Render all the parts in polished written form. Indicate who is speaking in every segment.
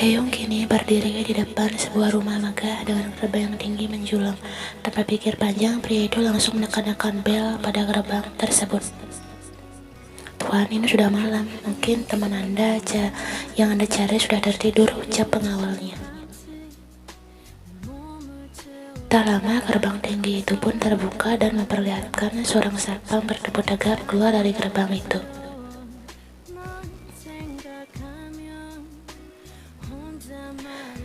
Speaker 1: Taeyong kini berdiri di depan sebuah rumah megah dengan gerbang yang tinggi menjulang. Tanpa pikir panjang, pria itu langsung menekan bel pada gerbang tersebut. "Tuan, ini sudah malam. Mungkin teman Anda yang Anda cari sudah tertidur," ucap pengawalnya. Tak lama, gerbang tinggi itu pun terbuka dan memperlihatkan seorang satpam berdebut tegap keluar dari gerbang itu.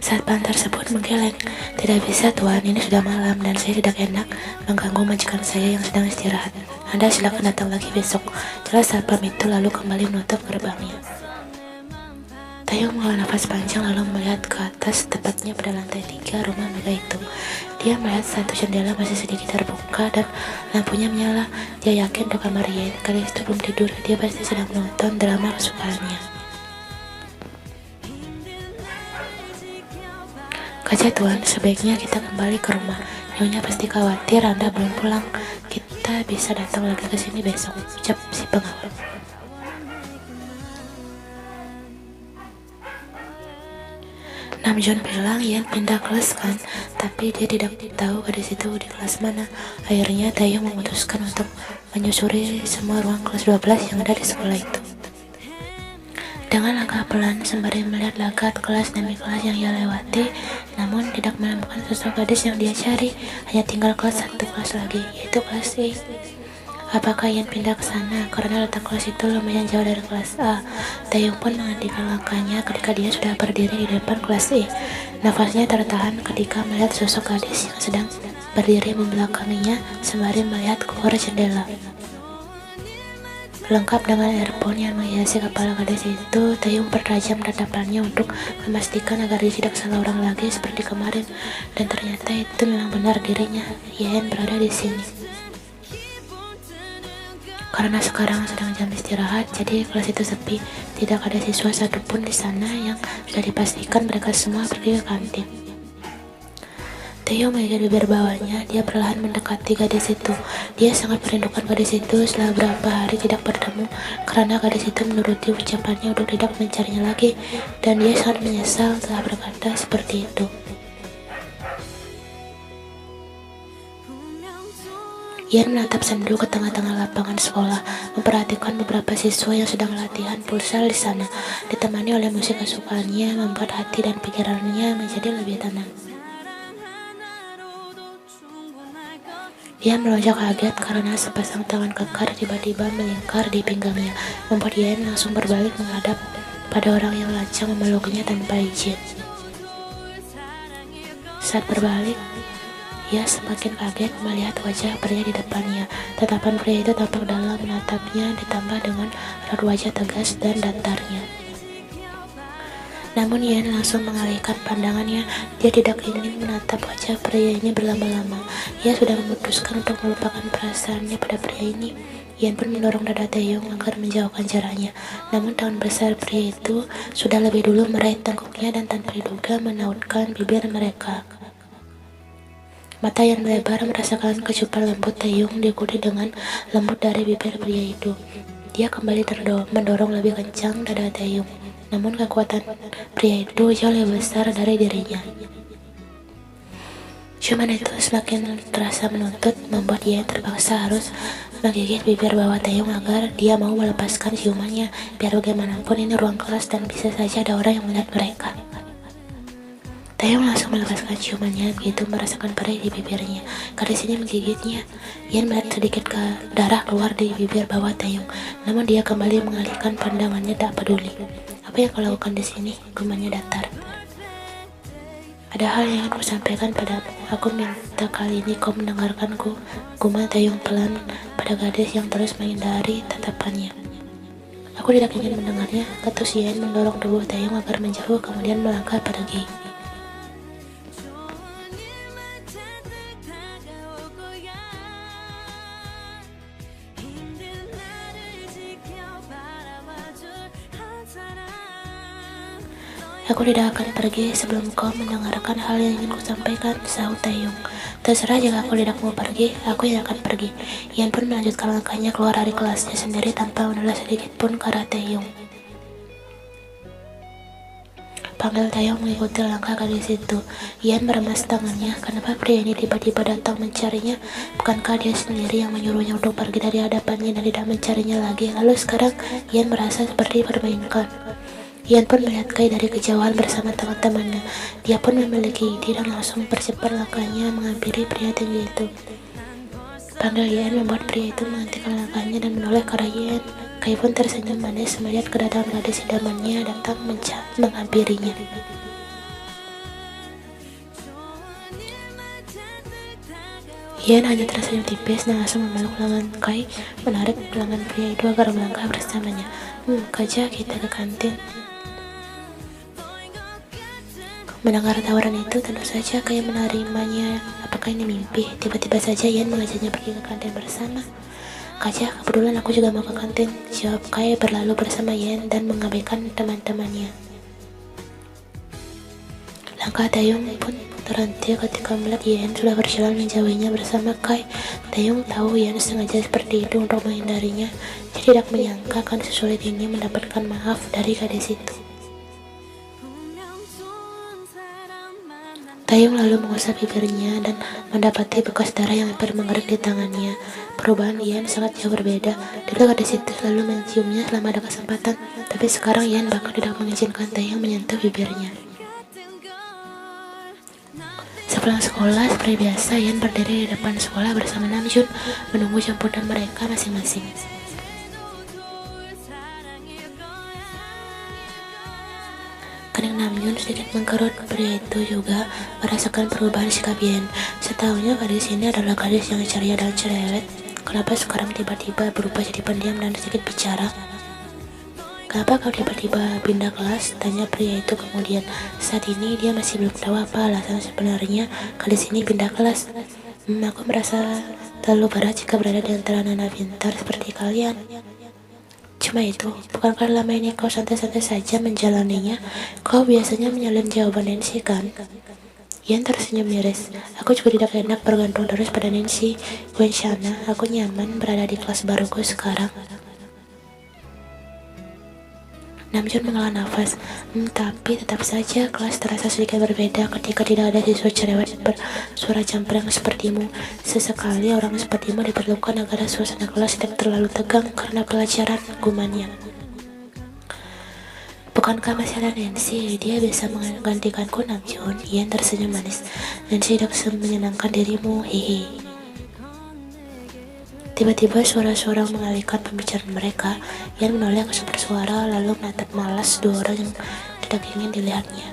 Speaker 1: Satpam tersebut menggeleng. "Tidak bisa, Tuan, ini sudah malam dan saya tidak enak mengganggu majikan saya yang sedang istirahat. Anda silakan datang lagi besok," jelas satpam itu lalu kembali menutup gerbangnya. Taeyong menghela nafas panjang lalu melihat ke atas, tepatnya pada lantai 3 rumah megah itu. Dia melihat satu jendela masih sedikit terbuka dan lampunya menyala. Dia yakin di kamar Yen kali itu belum tidur. Dia pasti sedang menonton drama kesukaannya. "Kaca, Tuan, sebaiknya kita kembali ke rumah. Nyonya pasti khawatir Anda belum pulang. Kita bisa datang lagi ke sini besok," ucap si pengawal. Namjoon bilang Yen pindah kelas kan, tapi dia tidak tahu gadis itu di kelas mana. Akhirnya Taeyong memutuskan untuk menyusuri semua ruang kelas 12 yang ada di sekolah itu. Dengan langkah pelan sembari melihat lakat kelas demi kelas yang ia lewati, namun tidak menemukan sosok gadis yang dia cari. Hanya tinggal satu kelas lagi, yaitu kelas E. Apakah Yen pindah ke sana karena letak kelas itu lumayan jauh dari kelas A? Taeyong pun menghentikan langkahnya ketika dia sudah berdiri di depan kelas E. Nafasnya tertahan ketika melihat sosok gadis yang sedang berdiri membelakanginya sembari melihat keluar jendela. Lengkap dengan earphone yang menghiasi kepala gadis itu, Taeyong pertajam tatapannya untuk memastikan agar dia tidak salah orang lagi seperti kemarin. Dan ternyata itu memang benar dirinya. Yen berada di sini. Karena sekarang sedang jam istirahat, jadi kelas itu sepi. Tidak ada siswa satupun di sana yang sudah dipastikan mereka semua pergi ke kantin. Taeyong menjadi bibir bawahnya. Dia perlahan mendekati gadis itu. Dia sangat merindukan gadis itu setelah beberapa hari tidak bertemu, karena gadis itu menuruti ucapannya untuk tidak mencarinya lagi, dan dia sangat menyesal telah berkata seperti itu. Yen menatap sendu ke tengah-tengah lapangan sekolah, memperhatikan beberapa siswa yang sedang latihan futsal di sana. Ditemani oleh musik kesukaannya, membuat hati dan pikirannya menjadi lebih tenang. Dia melonjak kaget karena sepasang tangan kekar tiba-tiba melingkar di pinggangnya, membuat Yen langsung berbalik menghadap pada orang yang lancang memeluknya tanpa izin. Saat berbalik, ia semakin kaget melihat wajah pria di depannya. Tatapan pria itu tampak dalam menatapnya, ditambah dengan raut wajah tegas dan datarnya. Namun Yen langsung mengalihkan pandangannya. Dia tidak ingin menatap wajah pria ini berlama-lama. Ia sudah memutuskan untuk melupakan perasaannya pada pria ini. Yen pun mendorong dada Taeyong agar menjauhkan jaraknya. Namun tangan besar pria itu sudah lebih dulu meraih tengkuknya dan tanpa diduga menautkan bibir mereka. Mata yang lebar merasakan kecupan lembut Taeyong diikuti dengan lembut dari bibir pria itu. Dia kembali mendorong lebih kencang dada Taeyong. Namun kekuatan pria itu jauh lebih besar dari dirinya. Ciuman itu semakin terasa menuntut, membuat Yen terpaksa harus menggigit bibir bawah Taeyong agar dia mau melepaskan ciumannya. Biar bagaimanapun ini ruang kelas dan bisa saja ada orang yang melihat mereka. Taeyong langsung melepaskan ciumannya begitu merasakan perih di bibirnya. Gadis ini menggigitnya. Yen melihat sedikit darah keluar di bibir bawah Taeyong. Namun dia kembali mengalihkan pandangannya tak peduli. "Apa yang kau lakukan di sini?" gumamnya datar. "Ada hal yang ingin kusampaikan padamu. Aku minta kali ini kau mendengarkanku," gumam Taeyong pelan pada gadis yang terus menghindari tatapannya. "Aku tidak ingin mendengarnya," ketus Yen mendorong tubuh Taeyong agar menjauh kemudian melangkah pergi. "Aku tidak akan pergi sebelum kau mendengarkan hal yang ingin kusampaikan," sahut Taeyong. "Terserah, jika aku tidak mau pergi, aku yang akan pergi." Yen pun melanjutkan langkahnya keluar dari kelasnya sendiri tanpa menoleh sedikit pun ke arah Taeyong. Panggil Taeyong mengikuti langkah gadis itu. Yan meremas tangannya. Kenapa pria ini tiba-tiba datang mencarinya? Bukankah dia sendiri yang menyuruhnya untuk pergi dari hadapannya dan tidak mencarinya lagi? Lalu sekarang Yan merasa seperti dipermainkan. Yan pun melihat Kai dari kejauhan bersama teman-temannya. Dia pun memiliki ide dan langsung mempercepat langkahnya menghampiri pria tinggi itu. Panggil Yan membuat pria itu menghentikan langkahnya dan menoleh ke arah Yan. Kai pun tersenyum manis melihat kedatangan gadis idamannya datang menghampirinya. Yan hanya tersenyum tipis dan langsung memeluk lengan Kai, menarik lengan pria itu agar melangkah bersamanya. Kaja, kita ke kantin. Mendengar tawaran itu, tentu saja Kai menerimanya. Apakah ini mimpi? Tiba-tiba saja Yan mengajaknya pergi ke kantin bersama. Kaja, kebetulan aku juga mau ke kantin, jawab Kai berlalu bersama Yan dan mengabaikan teman-temannya. Langkah Taeyong pun terhenti ketika melihat Yan sudah berjalan menjauhinya bersama Kai. Taeyong tahu Yan sengaja seperti itu untuk menghindarinya. Dia tidak menyangka akan sesulit ini mendapatkan maaf dari gadis itu. Taeyong lalu mengusap bibirnya dan mendapati bekas darah yang hampir mengalir di tangannya. Perubahan Yan sangat jauh berbeda. Dulu gadis itu selalu menciumnya selama ada kesempatan, tapi sekarang Yan bahkan tidak mengizinkan Taeyong menyentuh bibirnya. Sepulang sekolah, seperti biasa, Yan berdiri di depan sekolah bersama Namjoon, menunggu jemputan mereka masing-masing. Kening Namjoon sedikit mengkerut. Pria itu juga merasakan perubahan sikap Yan. Setahunya gadis ini adalah gadis yang ceria dan cerewet. Kenapa sekarang tiba-tiba berubah jadi pendiam dan sedikit bicara? Kenapa kau tiba-tiba pindah kelas? Tanya pria itu kemudian. Saat ini dia masih belum tahu apa alasan sebenarnya gadis ini pindah kelas. Aku merasa terlalu berat jika berada di antara anak pintar seperti kalian. Cuma itu, bukankah lama ini kau santai-santai saja menjalaninya? Kau biasanya menyalin jawaban Nancy, kan? Yan tersenyum miris. Aku juga tidak enak bergantung terus pada Nancy. Wenshana, aku nyaman berada di kelas baruku sekarang. Namjoon menghela nafas. Tapi tetap saja kelas terasa sedikit berbeda ketika tidak ada siswa cerewet bersuara camprang sepertimu. Sesekali orang sepertimu diperlukan agar suasana kelas tidak terlalu tegang karena pelajaran, gumannya. Bukankah masih ada Nancy? Dia bisa menggantikanku, Namjoon. Yan tersenyum manis. Nancy tidak menyenangkan dirimu, hehe. Tiba-tiba suara-suara mengalihkan pembicaraan mereka. Yan menoleh ke sumber suara lalu menatap malas dua orang yang tidak ingin dilihatnya.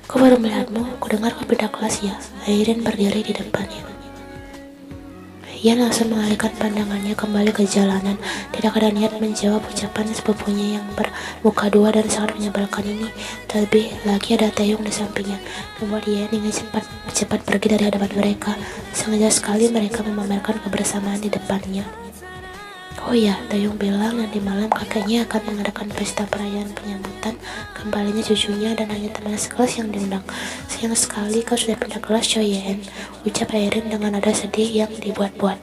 Speaker 1: Aku baru melihatmu, aku dengar kau pindah kelas ya. Airin berdiri di depannya. Yan langsung mengalihkan pandangannya kembali ke jalanan. Tidak ada niat menjawab ucapan sepupunya yang bermuka dua dan sangat menyebalkan ini. Terlebih lagi ada Taeyong di sampingnya, membuat Yan ingin cepat pergi dari hadapan mereka. Sengaja sekali mereka memamerkan kebersamaan di depannya. Oh ya, Taeyong bilang nanti malam kakeknya akan mengadakan pesta perayaan penyambutan kembalinya cucunya dan hanya teman sekelas yang diundang. Sayang sekali kau sudah pindah kelas, Choyen, ucap Airin dengan nada sedih yang dibuat-buat.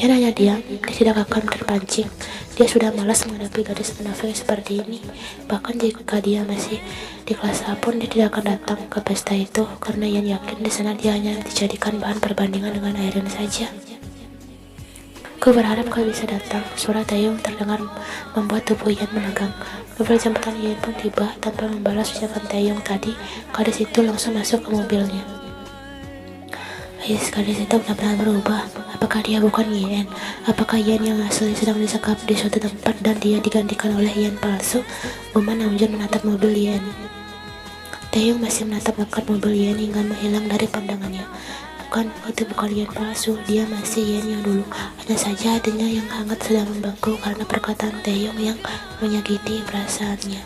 Speaker 1: Yan hanya diam, dia tidak akan terpancing. Dia sudah malas menghadapi gadis munafik seperti ini. Bahkan jika dia masih di kelas A pun dia tidak akan datang ke pesta itu karena Yan yakin di sana dia hanya dijadikan bahan perbandingan dengan Airin saja. Aku berharap kau bisa datang. Suara Taeyong terdengar membuat tubuh Yan menegang. Mobil jemputan Yan pun tiba. Tanpa membalas ucapan Taeyong tadi, gadis itu langsung masuk ke mobilnya. Gadis itu benar-benar berubah. Apakah dia bukan Yan? Apakah Yan yang asli sedang disekap di suatu tempat dan dia digantikan oleh Yan palsu? Guman Namjoon menatap mobil Yan. Taeyong masih menatap lekat mobil Yan hingga menghilang dari pandangannya. Itu bukan Yan palsu, dia masih Yan yang dulu. Hanya saja hatinya yang hangat sedang membengkak karena perkataan Taeyong yang menyakiti perasaannya.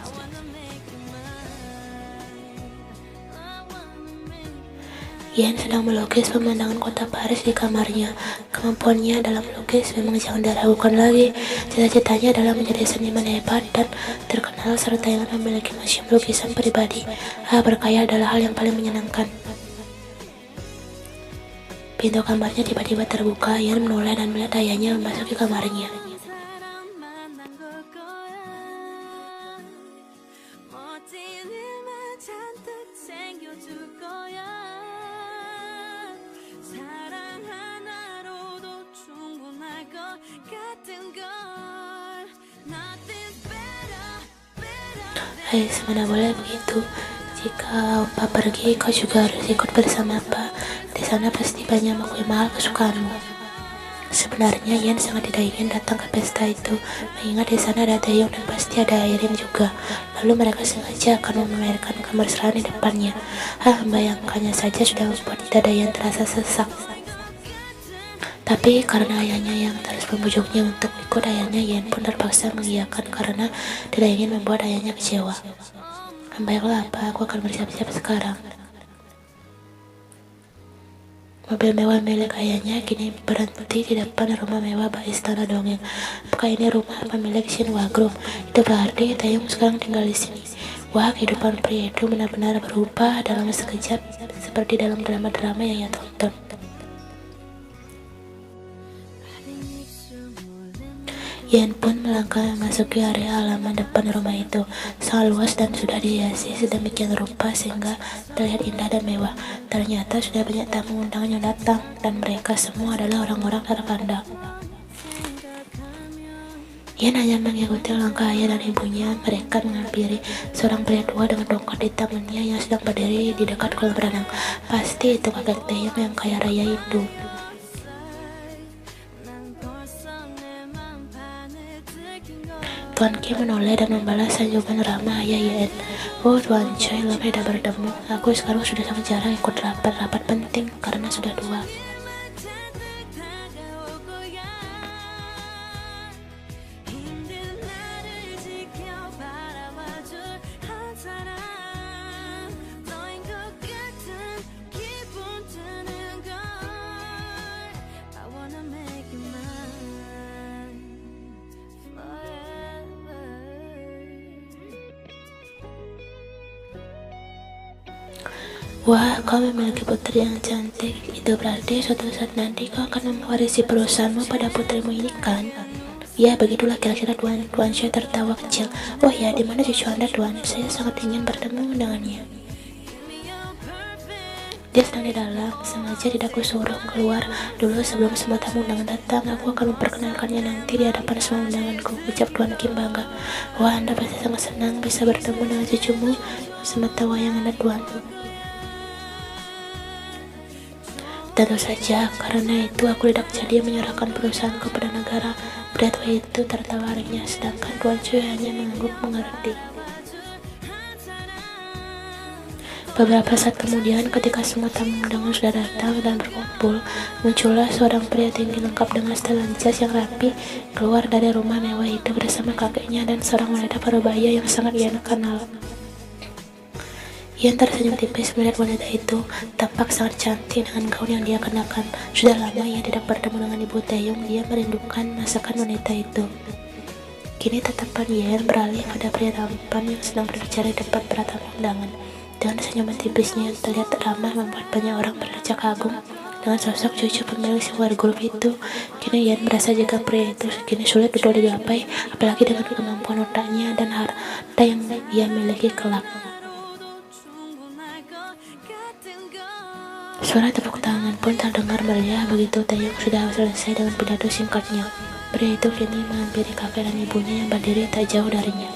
Speaker 1: Yan sedang melukis pemandangan kota Paris di kamarnya. Kemampuannya dalam melukis memang jangan diragukan lagi. Cita-citanya adalah menjadi seniman hebat dan terkenal serta yang memiliki museum lukisan pribadi. Berkaya adalah hal yang paling menyenangkan. Pintu kamarnya tiba-tiba terbuka. Yan menoleh dan melihat ayahnya memasuki kamarnya. Mana boleh begitu. Jika Opa pergi, kau juga harus ikut bersama Opa. Di sana pasti banyak kue mahal kesukaanmu. Sebenarnya Ian sangat tidak ingin datang ke pesta itu, mengingat di sana ada Taeyong dan pasti ada Irene juga. Lalu mereka sengaja akan memamerkan kemesraan di depannya. Membayangkannya saja sudah membuat dada Ian terasa sesak. Tapi karena ayahnya yang terus membujuknya untuk ikut, Ian pun terpaksa mengiyakan karena tidak ingin membuat ayahnya kecewa. Baiklah apa, aku akan bersiap-siap sekarang. Mobil mewah milik ayahnya kini berhenti di depan rumah mewah bak istana dongeng. Apakah ini rumah pemilik Shinhwa Group? Itu berarti Taeyong sekarang tinggal di sini. Wah, kehidupan pria itu benar-benar berubah dalam sekejap, seperti dalam drama-drama yang ia tonton. Ian pun melangkah memasuki area halaman depan rumah itu. Sangat luas dan sudah dihiasi sedemikian rupa sehingga terlihat indah dan mewah. Ternyata sudah banyak tamu undangan yang datang, dan mereka semua adalah orang-orang terpandang. Ian hanya mengikuti langkah ayah dan ibunya. Mereka menghampiri seorang pria tua dengan tongkat di tangannya yang sedang berdiri di dekat kolam renang. Pasti itu kakek Taeyong yang kaya raya itu. Tuan Kim menoleh dan membalas sanjungan ramah ayah Ian. Oh Tuan Choi, lama tidak bertemu. Aku sekarang sudah sangat jarang ikut rapat-rapat penting karena sudah tua. Wah, kau memiliki putri yang cantik. Itu berarti suatu saat nanti kau akan mewarisi perusahaanmu pada putrimu ini kan? Ya, begitulah kira-kira Tuan Choi tertawa kecil. Oh ya, di mana cucu Anda Tuan? Saya sangat ingin bertemu dengannya. Dia sedang di dalam, sengaja tidak kusuruh keluar dulu sebelum semua tamu undangan datang. Aku akan memperkenalkannya nanti di hadapan semua undanganku, ucap Tuan Kim bangga. Wah, Anda pasti sangat senang bisa bertemu dengan cucumu semata wayang Anda Tuan. Tentu saja, karena itu aku tidak jadi menyerahkan perusahaan kepada negara. Pria tua itu tertawa renyah, sedangkan Tuan Choi hanya mengangguk mengerti. Beberapa saat kemudian, ketika semua tamu undangan sudah datang dan berkumpul, muncullah seorang pria tinggi lengkap dengan setelan jas yang rapi keluar dari rumah mewah itu bersama kakeknya dan seorang wanita parubaya yang sangat ia kenal. Ian tersenyum tipis melihat wanita itu, tampak sangat cantik dengan gaun yang dia kenakan. Sudah lama ia tidak bertemu dengan ibu Taeyong, dia merindukan masakan wanita itu. Kini tatapan Ian beralih pada pria tampan yang sedang berbicara di depan para tamu undangan. Dengan senyuman tipisnya yang terlihat ramah membuat banyak orang berdecak kagum dengan sosok cucu pemilik Shinhwa Group itu. Kini Ian merasa jika pria itu kini sulit untuk digapai, apalagi dengan kemampuan otaknya dan harta yang ia miliki kelak. Suara tepuk tangan pun terdengar meriah begitu Taeyong sudah selesai dengan pidato singkatnya. Pria itu kini menghampiri kakek dan ibunya yang berdiri tak jauh darinya.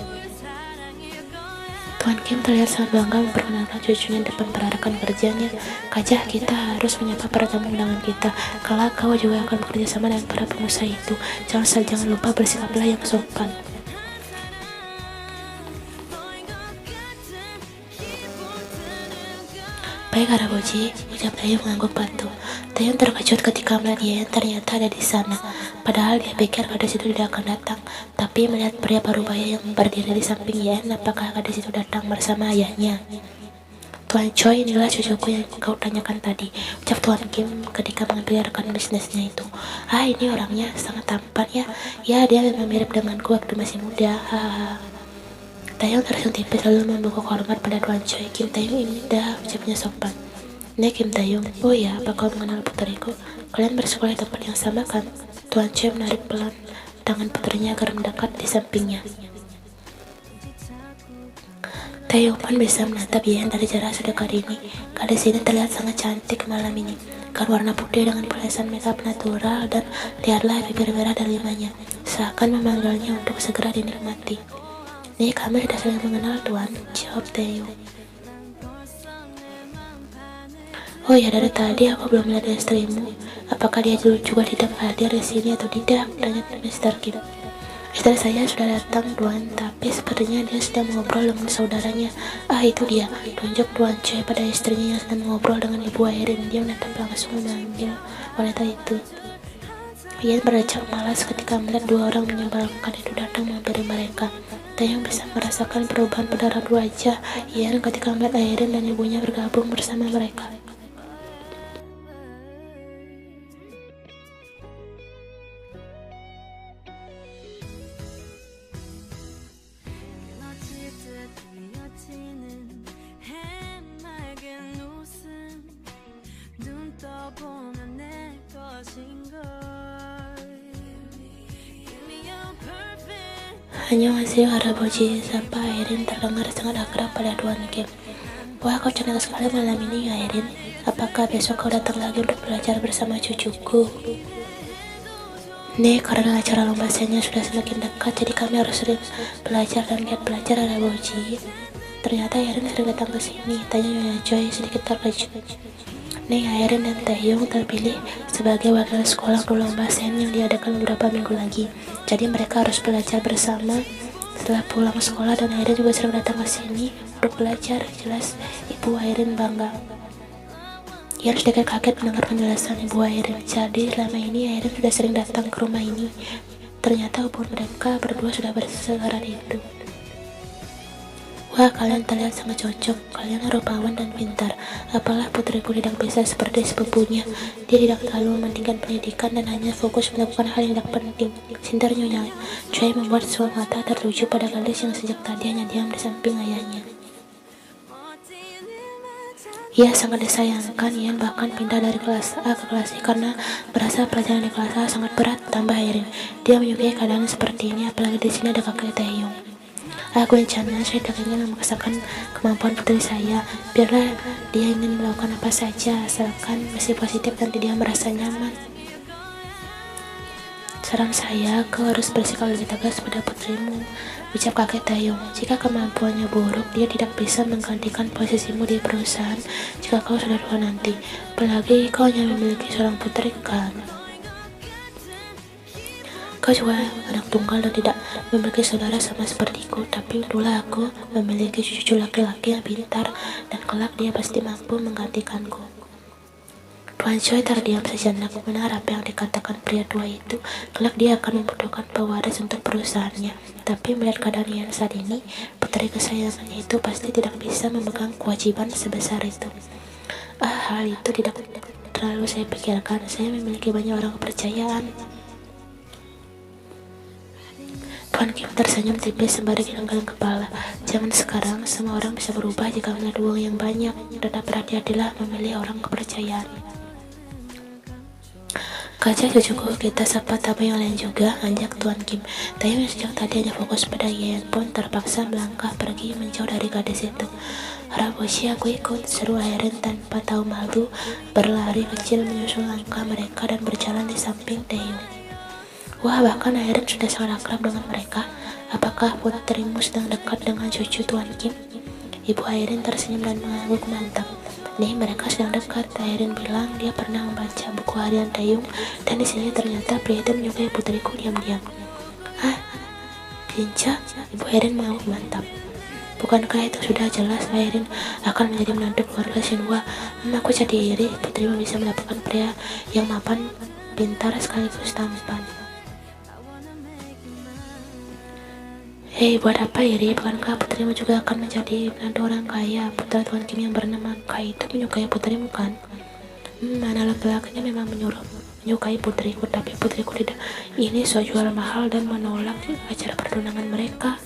Speaker 1: Tuan Kim terlihat sangat bangga memperkenalkan cucunya depan para rekan kerjanya. Kajah, kita harus menyapa para tamu undangan kita. Kelak kau juga akan bekerja sama dengan para pengusaha itu. Jangan lupa bersikaplah yang sopan. Baik Haraboji, ucap Taeyong mengangguk patuh. Taeyong terkejut ketika melihat Ian ternyata ada di sana. Padahal dia pikir gadis itu tidak akan datang. Tapi melihat pria parubaya yang berdiri di samping Ian, apakah gadis itu datang bersama ayahnya? Tuan Choi, inilah cucuku yang kau tanyakan tadi, ucap Tuan Kim ketika mengambil rekan bisnisnya itu. Ini orangnya sangat tampan ya. Ya, dia memang mirip denganku waktu masih muda. Hahaha. Taeyong tersenyum tipis lalu membungkuk hormat pada Tuan Choi. Kim Taeyong ini dah, ucapnya sopan. Nek Kim Taeyong, oh ya, apa kau mengenal puteriku? Kalian bersekolah di tempat yang sama kan? Tuan Choi menarik pelan tangan putrinya agar mendekat di sampingnya. Taeyong pun bisa menatap Ian dari jarak sedekat ini. Gadis ini terlihat sangat cantik malam ini. Kan warna putih dengan polesan makeup natural dan lihatlah bibir merah dan limanya, seakan memanggilnya untuk segera dinikmati. Nih kami sudah saling mengenal tuan, jawab Taeyong. Oh ya, dari tadi aku belum melihat istrimu. Apakah dia juga tidak hadir di sini atau tidak? Tanya Mr. Kim. Istri saya sudah datang tuan, tapi sepertinya dia sedang mengobrol dengan saudaranya. Ah, itu dia, tunjuk Tuan Choi pada istrinya yang sedang mengobrol dengan Ibu Airin. Dia menatap langsung memanggil wanita itu. Ian berdecak malas ketika melihat dua orang menyebalkan itu datang menghampiri mereka. Taeyong bisa merasakan perubahan pada raut wajah Ian ketika melihat Airin dan ibunya bergabung bersama mereka. Annyeonghaseyo Haraboji, sapa Airin terdengar sangat akrab pada Tuan Kim. Wah, kau cantik sekali malam ini, Airin. Apakah besok kau datang lagi untuk belajar bersama cucuku? Nih, karena acara lomba sennya sudah semakin dekat, jadi kami harus sering belajar dan giat belajar, Haraboji. Ternyata Airin sering datang ke sini, tanya Nyonya Choi sedikit terkejut. Nih, Airin dan Taeyong terpilih sebagai wakil sekolah untuk lomba sen yang diadakan beberapa minggu lagi. Jadi mereka harus belajar bersama setelah pulang sekolah, dan Airin juga sering datang ke sini untuk belajar. Jelas Ibu Airin bangga. Ian sedikit kaget mendengar penjelasan Ibu Airin. Jadi selama ini Airin sudah sering datang ke rumah ini. Ternyata hubungan mereka berdua sudah bersederhana itu. Wah, kalian terlihat sangat cocok. Kalian rupawan dan pintar. Apalah putriku tidak bisa seperti sepupunya. Dia tidak terlalu mementingkan pendidikan dan hanya fokus melakukan hal yang tidak penting. Sintar Nyonya Choi membuat suara mata tertuju pada gadis yang sejak tadi hanya diam di samping ayahnya. Ia sangat disayangkan. Ian bahkan pindah dari kelas A ke kelas E karena merasa pelajaran di kelas A sangat berat. Tambah Airin, dia menyukai keadaan seperti ini, apalagi di sini ada kakek Taeyong. Aku rencana saya tidak ingin memaksakan kemampuan putri saya. Biarlah dia ingin melakukan apa saja, asalkan masih positif dan dia merasa nyaman. Saran saya, kau harus bersikap lebih tegas pada putrimu, ucap kakek Taeyong. Jika kemampuannya buruk, dia tidak bisa menggantikan posisimu di perusahaan jika kau sudah tua nanti. Apalagi kau hanya memiliki seorang putri, kan? Kau juga anak tunggal dan tidak memiliki saudara sama sepertiku, tapi untunglah aku memiliki cucu laki-laki yang pintar dan kelak dia pasti mampu menggantikanku. Tuan Choi terdiam sejenak mendengar apa yang dikatakan pria tua itu. Kelak dia akan membutuhkan pewaris untuk perusahaannya. Tapi melihat keadaan Ian saat ini, putri kesayangannya itu pasti tidak bisa memegang kewajiban sebesar itu. Hal itu tidak terlalu saya pikirkan. Saya memiliki banyak orang kepercayaan. Tuan Kim tersenyum tipis sembari geleng-geleng kepala. Zaman sekarang, semua orang bisa berubah jika melihat uang yang banyak. Tetap berhati-hatilah memilih orang kepercayaan. Kaca cucuku, kita sapa tamu yang lain juga, ajak Tuan Kim. Taeyong yang sejak tadi hanya fokus pada Ian pun terpaksa melangkah pergi menjauh dari gadis itu. Haraboshi, aku ikut, seru Airin tanpa tahu malu, berlari kecil menyusul langkah mereka dan berjalan di samping Taeyong. Wah, bahkan Airin sudah sangat akrab dengan mereka. Apakah putrimu sedang dekat dengan cucu Tuan Kim? Ibu Airin tersenyum dan mengangguk mantap. Nih, mereka sedang dekat. Airin bilang dia pernah membaca buku harian Taeyong dan di sini ternyata pria itu menyukai putriku diam-diam. Pinca? Ibu Airin mengangguk mantap. Bukankah itu sudah jelas Airin akan menjadi menantu keluarga Shinhwa? Aku jadi iri putrimu bisa mendapatkan pria yang mapan, pintar sekaligus tampan. Hei, buat apa iri? Bukankah putrimu juga akan menjadi menantu orang kaya? Putra Tuan Kim yang bernama Kai itu menyukai putrimu, kan? Mana laki-lakinya memang menyukai putriku, tapi putriku tidak. Ini soal jual mahal dan menolak acara pertunangan mereka.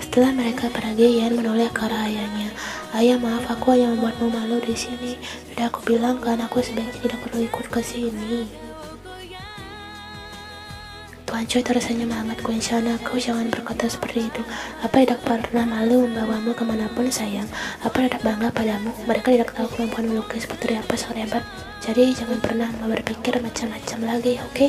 Speaker 1: Setelah mereka pergi, Ian menoleh ke arah ayahnya. Ayah, maaf, aku hanya membuatmu malu di sini. Sudah aku bilang kan, aku sebaiknya tidak perlu ikut ke sini. Tuan Choi tersenyum hangat. Quinshana, kau jangan berkata seperti itu. Apa tidak pernah malu membawamu kemanapun sayang? Apa tidak bangga padamu? Mereka tidak tahu kemampuan melukis putri apa sangat hebat. Jadi jangan pernah berpikir macam-macam lagi, oke?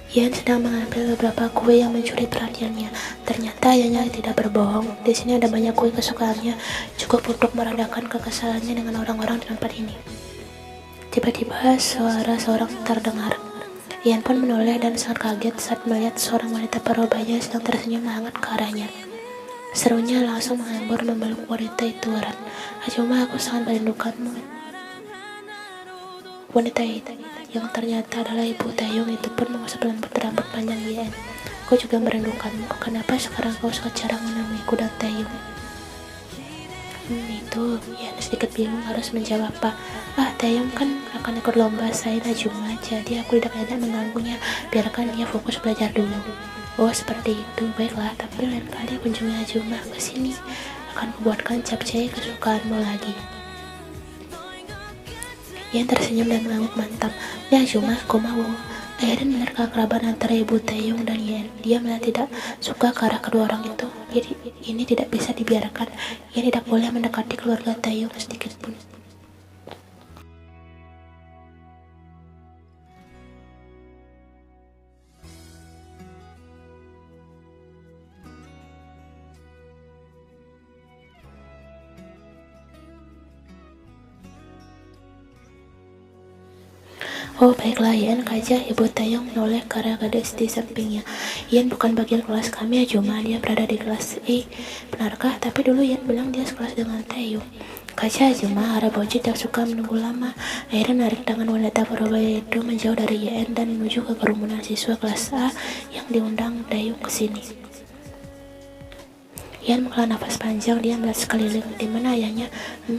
Speaker 1: Ian sedang mengambil beberapa kue yang mencuri perhatiannya. Ternyata ayahnya tidak berbohong. Di sini ada banyak kue kesukaannya, cukup untuk meredakan kekesalannya dengan orang-orang di tempat ini. Tiba-tiba suara seorang terdengar. Ian pun menoleh dan sangat kaget saat melihat seorang wanita parubaya sedang tersenyum hangat ke arahnya. Serunya langsung menghambur memeluk wanita itu erat. Ajuma, aku sangat merindukanmu. Wanita itu yang ternyata adalah ibu Taeyong itu pun mengusap rambut panjang Yen. Aku juga merindukanmu. Kenapa sekarang kau sangat jarang menemuiku dan Taeyong? Itu Yen sedikit bingung harus menjawab apa. Taeyong kan akan ikut lomba Sain Ajuma, jadi aku tidak ada mengganggunya. Biarkan dia fokus belajar dulu. Oh seperti itu, baiklah. Tapi lain kali kunjungi Ajuma ke sini. Akan kubuatkan capcay kesukaanmu lagi. Ian tersenyum dan mengangguk mantap. Ya Ajuma, aku mau. Aiden melihat keakraban antara ibu Taeyong dan Ian. Dia melihat tidak suka ke arah kedua orang itu. Jadi ini tidak bisa dibiarkan. Ian tidak boleh mendekati keluarga Taeyong sedikit pun. Oh baiklah Ian, kaja. Ibu Taeyong menoleh ke arah gadis di sampingnya. Ian bukan bagian kelas kami Ajuma, dia berada di kelas E. Benarkah? Tapi dulu Ian bilang dia sekelas dengan Taeyong. Kaja Ajuma, harap Boji tak suka menunggu lama. Akhirnya menarik tangan wanita parubaya itu menjauh dari Ian dan menuju ke kerumunan siswa kelas A yang diundang Taeyong ke sini. Ian menghela nafas panjang. Dia melihat sekeliling. Di mana ayahnya?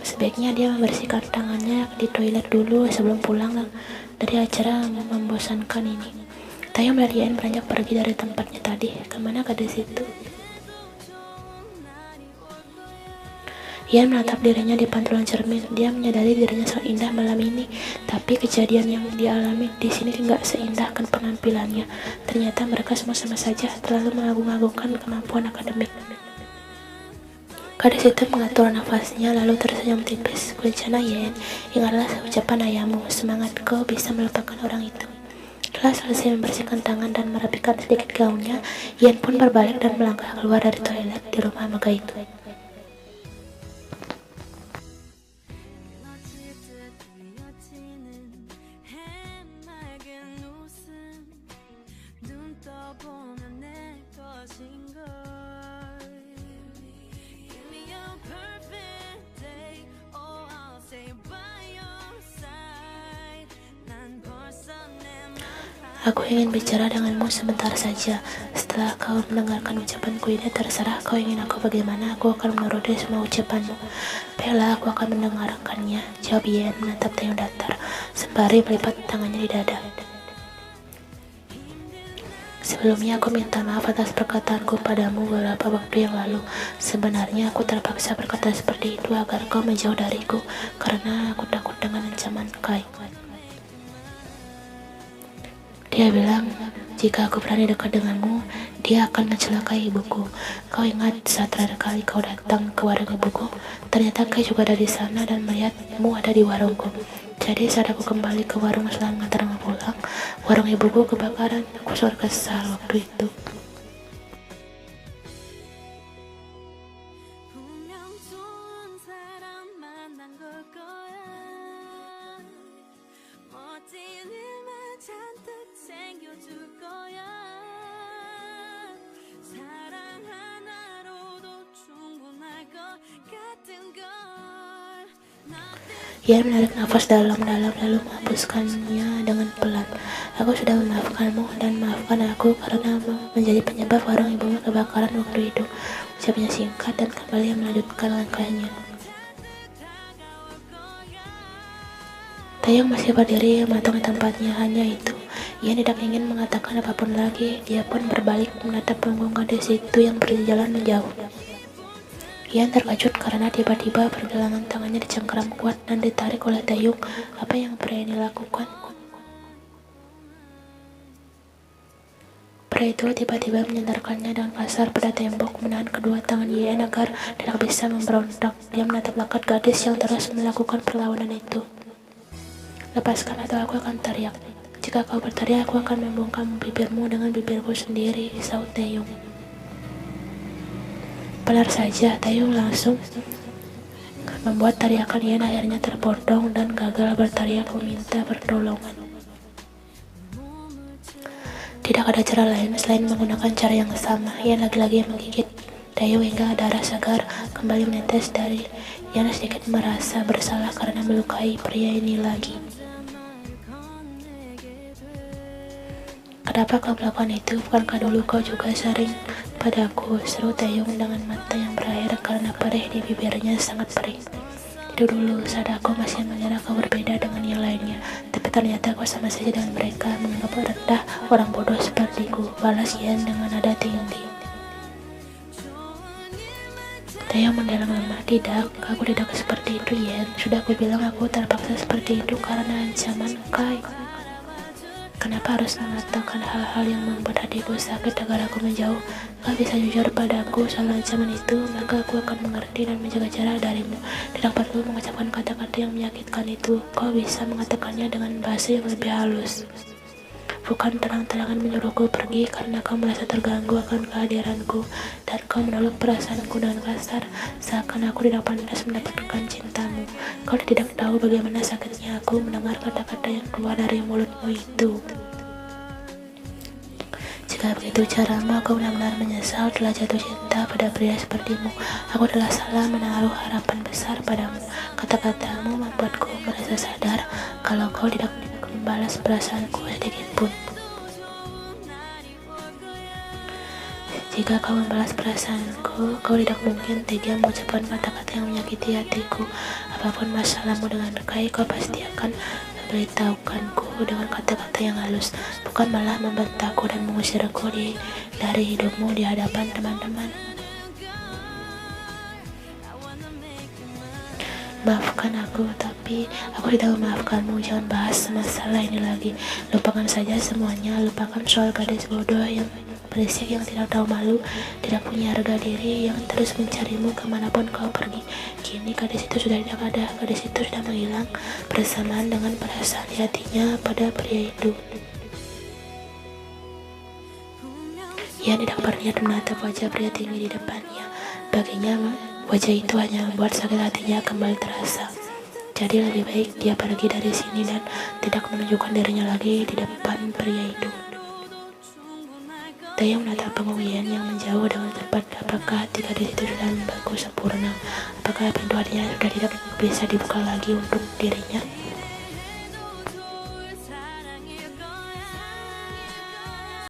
Speaker 1: Sebaiknya dia membersihkan tangannya di toilet dulu sebelum pulang dari acara membosankan ini. Taeyong melihat Ian beranjak pergi dari tempatnya tadi. Kemana gadis itu? Ian menatap dirinya di pantulan cermin. Dia menyadari dirinya sangat indah malam ini, tapi kejadian yang dialami di sini tidak seindah penampilannya. Ternyata mereka semua sama saja, terlalu mengagung-agungkan kemampuan akademik. Gadis itu mengatur nafasnya lalu tersenyum tipis. Kurencana Yen, ingatlah ucapan ayahmu, semangat kau bisa melupakan orang itu. Setelah selesai membersihkan tangan dan merapikan sedikit gaunnya, Yen pun berbalik dan melangkah keluar dari toilet di rumah megah itu. Aku ingin bicara denganmu sebentar saja. Setelah kau mendengarkan ucapanku ini, terserah kau ingin aku bagaimana, aku akan menuruti semua ucapanmu. Baiklah, aku akan mendengarkannya, jawab Ian menatap Taeyong datar, sembari melipat tangannya di dada. Sebelumnya aku minta maaf atas perkataanku padamu beberapa waktu yang lalu. Sebenarnya aku terpaksa berkata seperti itu agar kau menjauh dariku, karena aku takut dengan ancaman Kai. Dia bilang, jika aku berani dekat denganmu, dia akan mencelakai ibuku. Kau ingat saat terakhir kali kau datang ke warung ibuku? Ternyata Kai juga ada di sana dan melihatmu ada di warungku. Jadi saat aku kembali ke warung setelah mengantarmu pulang, warung ibuku kebakaran. Aku sangat kesal waktu itu. Ian menarik nafas dalam-dalam lalu menghembuskannya dengan pelan. Aku sudah memaafkanmu dan maafkan aku karena menjadi penyebab warung ibumu kebakaran waktu itu. Ucapnya singkat dan kembali melanjutkan langkahnya. Taeyong masih berdiri matung di tempatnya, hanya itu. Ian tidak ingin mengatakan apapun lagi. Dia pun berbalik menatap punggung gadis itu yang berjalan menjauh. Ian terkejut karena tiba-tiba pergelangan tangannya dicengkeram kuat dan ditarik oleh Taeyong. Apa yang pria ini lakukan? Pria itu tiba-tiba menyandarkannya dengan kasar pada tembok, menahan kedua tangan Ian agar tidak bisa memberontak. Dia menatap lakat gadis yang terus melakukan perlawanan itu. Lepaskan atau aku akan teriak. Jika kau berteriak, aku akan membungkam bibirmu dengan bibirku sendiri, saut Taeyong. Benar saja, Taeyong langsung membuat teriakan Ian akhirnya terpotong dan gagal berteriak meminta pertolongan. Tidak ada cara lain selain menggunakan cara yang sama. Ian lagi-lagi menggigit Taeyong hingga darah segar kembali menetes dari Ian sedikit merasa bersalah karena melukai pria ini lagi. Kenapa kau melakukan itu? Bukankah dulu kau juga sering padaku? Seru Taeyong dengan mata yang berair karena perih di bibirnya sangat perih. Itu dulu saat aku masih mengira kau berbeda dengan yang lainnya, tapi ternyata kau sama saja dengan mereka, menganggap rendah orang bodoh sepertiku, balas Ian dengan nada tinggi. Taeyong menggeleng lemah. Tidak, aku tidak seperti itu Ian. Sudah aku bilang aku terpaksa seperti itu karena ancaman Kai. Kenapa harus mengatakan hal-hal yang membuat hatiku sakit agar aku menjauh? Kau bisa jujur padaku soal ancaman itu, maka aku akan mengerti dan menjaga jarak darimu. Tidak perlu mengucapkan kata-kata yang menyakitkan itu. Kau bisa mengatakannya dengan bahasa yang lebih halus. Bukan terang-terangan menyuruhku pergi karena kau merasa terganggu akan kehadiranku, dan kau menolak perasaanku dengan kasar, seakan aku tidak pantas mendapatkan cintamu. Kau tidak tahu bagaimana sakitnya aku mendengar kata-kata yang keluar dari mulutmu itu. Jika begitu caramu, aku benar-benar menyesal telah jatuh cinta pada pria sepertimu. Aku telah salah menaruh harapan besar padamu. Kata-katamu membuatku merasa sadar kalau kau tidak membalas perasaanku sedikit pun. Jika kau membalas perasaanku, kau tidak mungkin tega mengucapkan kata-kata yang menyakiti hatiku. Apapun masalahmu dengan Kai, kau pasti akan memberitahukanku dengan kata-kata yang halus, bukan malah membentakku dan mengusirku dari hidupmu di hadapan teman-teman. Maafkan aku, tapi aku tidak memaafkanmu. Jangan bahas masalah ini lagi. Lupakan saja semuanya. Lupakan soal gadis bodoh yang berisik, yang tidak tahu malu, tidak punya harga diri, yang terus mencarimu kemanapun kau pergi. Kini gadis itu sudah tidak ada. Gadis itu sudah menghilang bersamaan dengan perasaan di hatinya pada pria itu. Ia tidak berniat menatap wajah pria tinggi di depannya. Baginya wajah itu hanya membuat sakit hatinya kembali terasa. Jadi lebih baik dia pergi dari sini dan tidak menunjukkan dirinya lagi di depan pria itu. Taeyong menatap punggung Ian yang menjauh dengan cepat. Apakah hati gadis itu sudah membaku sempurna? Apakah pintu hatinya sudah tidak bisa dibuka lagi untuk dirinya?